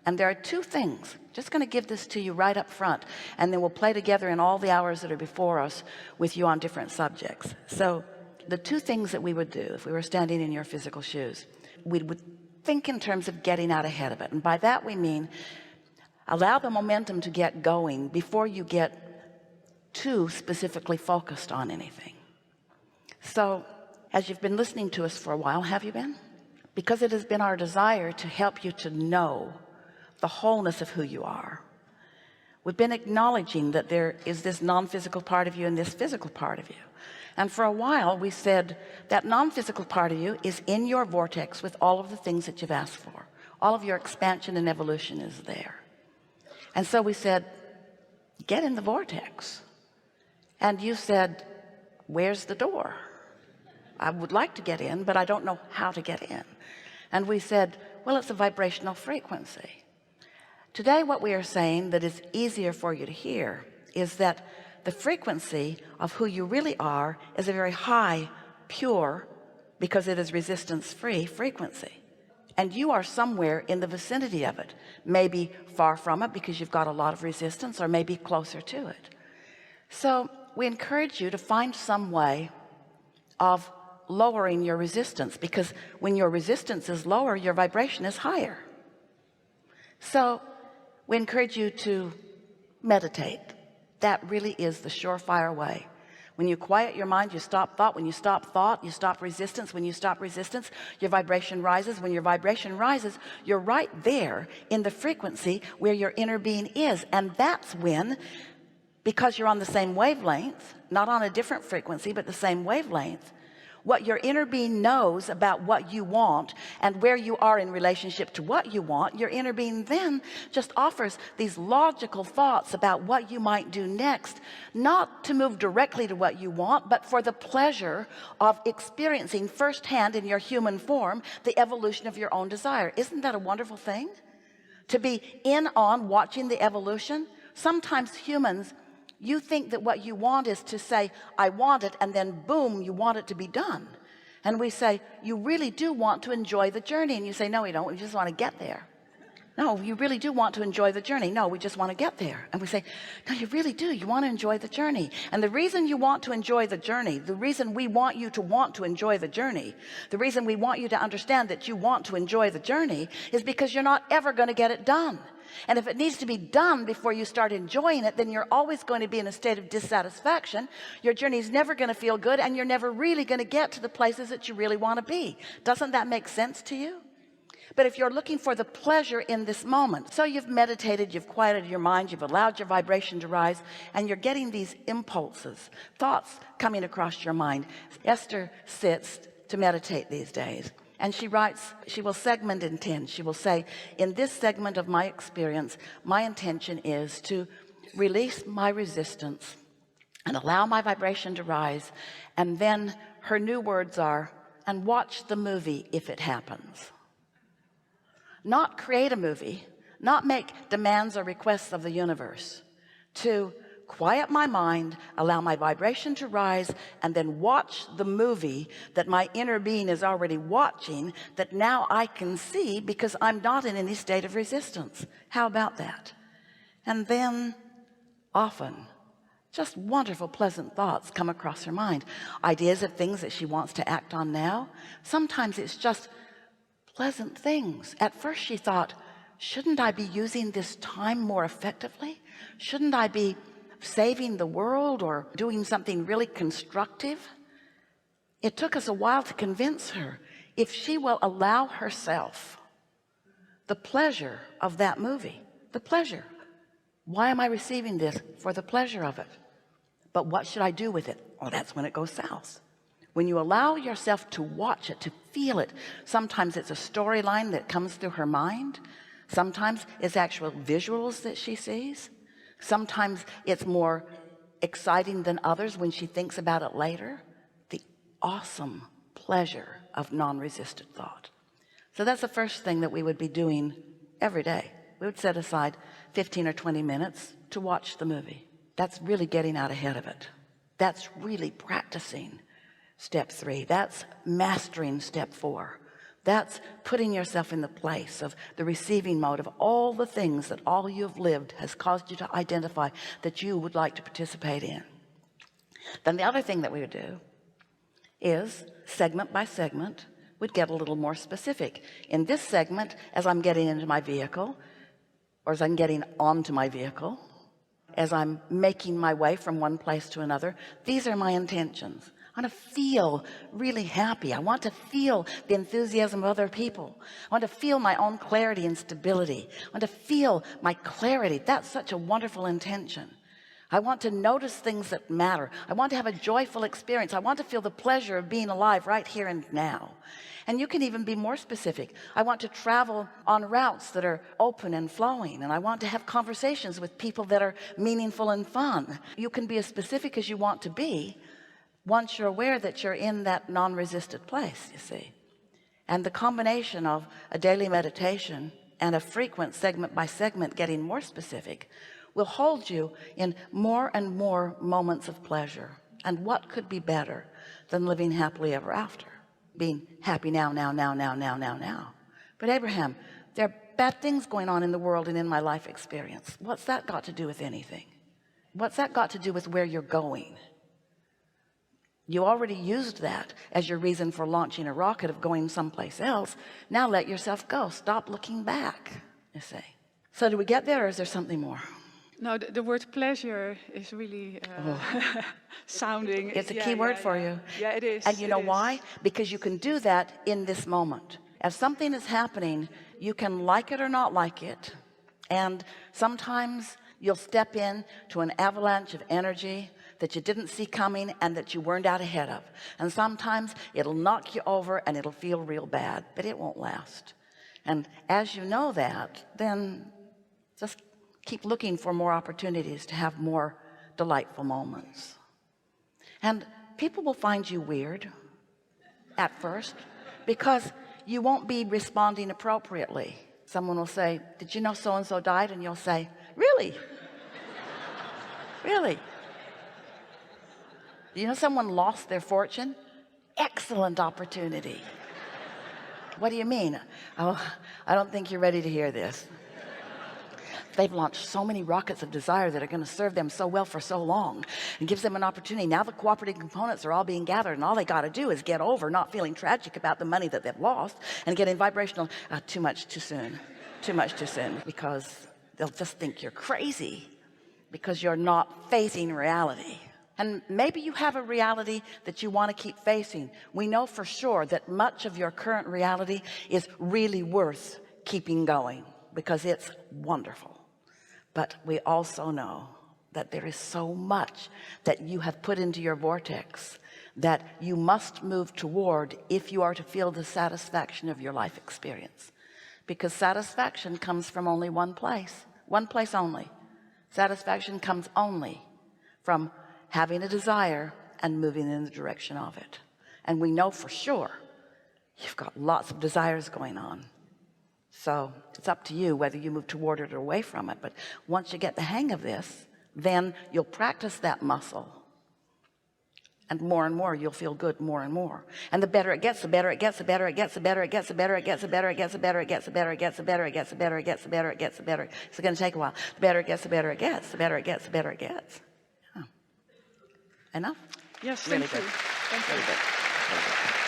And there are two things, just going to give this to you right up front, and then we'll play together in all the hours that are before us with you on different subjects. So the two things that we would do if we were standing in your physical shoes, we would think in terms of getting out ahead of it. And by that we mean allow the momentum to get going before you get too specifically focused on anything. So as you've been listening to us for a while, have you been? Because it has been our desire to help you to know the wholeness of who you are. We've been acknowledging that there is this non-physical part of you and this physical part of you. And for a while we said that non-physical part of you is in your vortex with all of the things that you've asked for. All of your expansion and evolution is there. And so we said, get in the vortex. And you said, where's the door? I would like to get in, but I don't know how to get in. And we said, well, it's a vibrational frequency. Today what we are saying that is easier for you to hear is that the frequency of who you really are is a very high, pure, because it is resistance-free frequency. And you are somewhere in the vicinity of it, maybe far from it because you've got a lot of resistance, or maybe closer to it. So we encourage you to find some way of lowering your resistance, because when your resistance is lower, your vibration is higher. So we encourage you to meditate. That really is the surefire way. When you quiet your mind, you stop thought. When you stop thought, you stop resistance. When you stop resistance, your vibration rises. When your vibration rises, you're right there in the frequency where your inner being is. And that's when, because you're on the same wavelength, not on a different frequency, but the same wavelength, what your inner being knows about what you want and where you are in relationship to what you want, your inner being then just offers these logical thoughts about what you might do next, not to move directly to what you want, but for the pleasure of experiencing firsthand in your human form the evolution of your own desire. Isn't that a wonderful thing? To be in on watching the evolution. Sometimes humans, you think that what you want is to say, I want it, and then boom, you want it to be done. And we say, you really do want to enjoy the journey. And you say, no, we don't. We just want to get there. No, you really do want to enjoy the journey. No, we just want to get there. And we say, no, you really do. You want to enjoy the journey. And the reason you want to enjoy the journey, the reason we want you to enjoy the journey, the reason we want you to understand that you want to enjoy the journey is because you're not ever going to get it done. And if it needs to be done before you start enjoying it, then you're always going to be in a state of dissatisfaction. Your journey is never going to feel good, and you're never really going to get to the places that you really want to be. Doesn't that make sense to you? But if you're looking for the pleasure in this moment, so you've meditated, you've quieted your mind, you've allowed your vibration to rise, and you're getting these impulses, thoughts coming across your mind. Esther sits to meditate these days. And she writes, she will segment in 10. She will say, in this segment of my experience, my intention is to release my resistance and allow my vibration to rise. And then her new words are, and watch the movie if it happens. Not create a movie, not make demands or requests of the universe. To quiet my mind, allow my vibration to rise, and then watch the movie that my inner being is already watching, that now I can see because I'm not in any state of resistance. How about that? And then often just wonderful, pleasant thoughts come across her mind, ideas of things that she wants to act on now. Sometimes it's just pleasant things. At first she thought, shouldn't I be using this time more effectively? Shouldn't I be saving the world or doing something really constructive? It took us a while to convince her, if she will allow herself the pleasure of that movie, the pleasure. Why am I receiving this? For the pleasure of it. But what should I do with it? Oh, that's when it goes south. When you allow yourself to watch it, to feel it, sometimes it's a storyline that comes through her mind. Sometimes it's actual visuals that she sees. Sometimes it's more exciting than others when she thinks about it later. The awesome pleasure of non-resistant thought. So that's the first thing that we would be doing every day. We would set aside 15 or 20 minutes to watch the movie. That's really getting out ahead of it. That's really practicing step 3. That's mastering step 4. That's putting yourself in the place of the receiving mode of all the things that all you've lived has caused you to identify that you would like to participate in. Then the other thing that we would do is segment by segment, we'd get a little more specific. In this segment, as I'm getting into my vehicle, or as I'm getting onto my vehicle, as I'm making my way from one place to another, these are my intentions. I want to feel really happy. I want to feel the enthusiasm of other people. I want to feel my own clarity and stability. I want to feel my clarity. That's such a wonderful intention. I want to notice things that matter. I want to have a joyful experience. I want to feel the pleasure of being alive right here and now. And you can even be more specific. I want to travel on routes that are open and flowing, and I want to have conversations with people that are meaningful and fun. You can be as specific as you want to be once you're aware that you're in that non-resisted place, you see. And the combination of a daily meditation and a frequent segment by segment getting more specific will hold you in more and more moments of pleasure. And what could be better than living happily ever after? Being happy now. But Abraham, there are bad things going on in the world and in my life experience. What's that got to do with anything? What's that got to do with where you're going? You already used that as your reason for launching a rocket of going someplace else. Now let yourself go. Stop looking back, you say. So do we get there, or is there something more? No, the word pleasure is really sounding. It's a key word for you. Yeah, it is. And you know why? Because you can do that in this moment. As something is happening, you can like it or not like it. And sometimes you'll step in to an avalanche of energy that you didn't see coming and that you weren't out ahead of. And sometimes it'll knock you over and it'll feel real bad, but it won't last. And as you know that, then just keep looking for more opportunities to have more delightful moments. And people will find you weird at first because you won't be responding appropriately. Someone will say, did you know so-and-so died? And you'll say, really? Really? Do you know someone lost their fortune? Excellent opportunity. What do you mean? Oh, I don't think you're ready to hear this. They've launched so many rockets of desire that are going to serve them so well for so long and gives them an opportunity. Now the cooperating components are all being gathered, and all they got to do is get over not feeling tragic about the money that they've lost and get in vibrational too much too soon, because they'll just think you're crazy because you're not facing reality. And maybe you have a reality that you want to keep facing. We know for sure that much of your current reality is really worth keeping going because it's wonderful. But we also know that there is so much that you have put into your vortex that you must move toward if you are to feel the satisfaction of your life experience. Because satisfaction comes from only one place only. Satisfaction comes only from having a desire and moving in the direction of it. And we know for sure you've got lots of desires going on. So it's up to you whether you move toward it or away from it. But once you get the hang of this, then you'll practice that muscle. And more you'll feel good more and more. And the better it gets, the better it gets, the better it gets, the better it gets, the better it gets, the better it gets, the better it gets, the better it gets, the better it gets, the better it gets, the better it gets, the better. It's going to take a while. The better it gets, the better it gets, the better it gets, the better it gets. Enough? Yes, Really thank you. good. Thank you. Really good. Really good.